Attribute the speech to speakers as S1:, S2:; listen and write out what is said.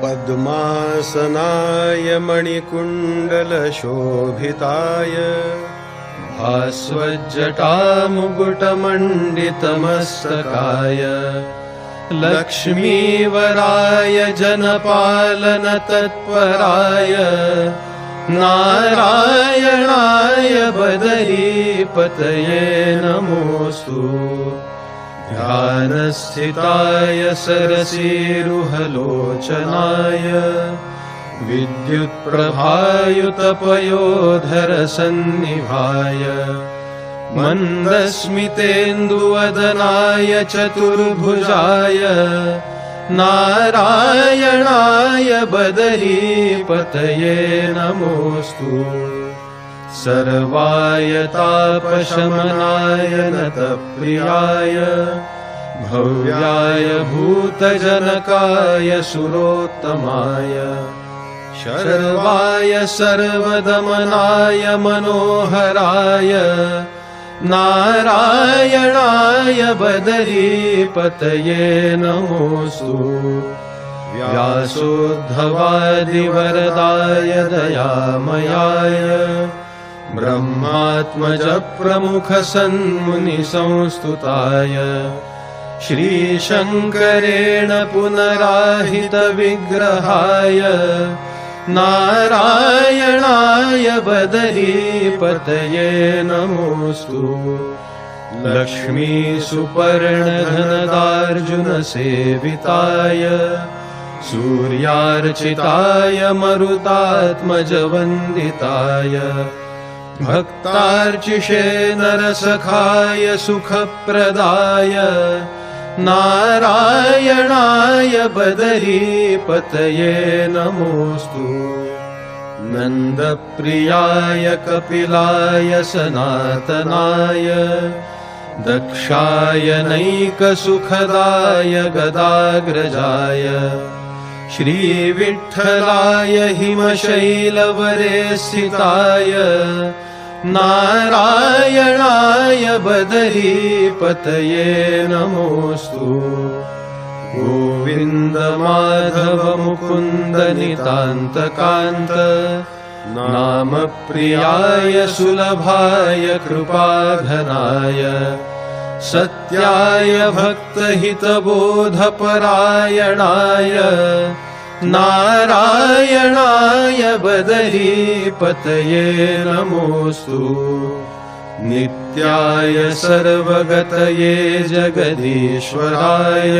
S1: पद्मासनाय मणिकुण्डलशोभिताय भास्वज्जटामुकुटमण्डितमस्तकाय लक्ष्मीवराय जनपालनतत्पराय नारायणाय बदरीपतये नमोऽस्तु। ध्यानस्थिताय सरसीरुहलोचनाय विद्युत्प्रभायुतपयोधरसन्निभाय मन्दस्मितेन्दुवदनाय चतुर्भुजाय नारायणाय बदरीपतये नमोऽस्तु। सर्वाय तापशमनाय नतप्रियाय भव्याय भूतजनकाय सुरोत्तमाय शर्वाय सर्वदमनाय मनोहराय नारायणाय बदरीपतये नमोऽस्तु। व्यासोद्धवादिवरदाय दयामयाय ब्रह्मात्मजप्रमुखसन्मुनिसंस्तुताय श्रीशङ्करेण पुनराहितविग्रहाय नारायणाय बदरीपतये नमोऽस्तु। लक्ष्मीसुपर्णधनदार्जुनसेविताय सूर्यार्चिताय मरुतात्मजवन्दिताय भक्तार्चिषे नरसखाय सुखप्रदाय नारायणाय बदरीपतये नमोऽस्तु। नन्दप्रियाय कपिलाय सनातनाय दक्षाय नैकसुखदाय गदाग्रजाय श्रीविठ्ठलाय हिमशैलवरे स्थिताय नारायणाय बदरीपतये नमोऽस्तु। गोविन्द माधव मुकुन्द नितान्तकान्त नामप्रियाय सुलभाय कृपाघनाय सत्याय भक्तहितबोधपरायणाय नारायणाय बदरीपतये नमोऽस्तु। नित्याय सर्वगतये जगदीश्वराय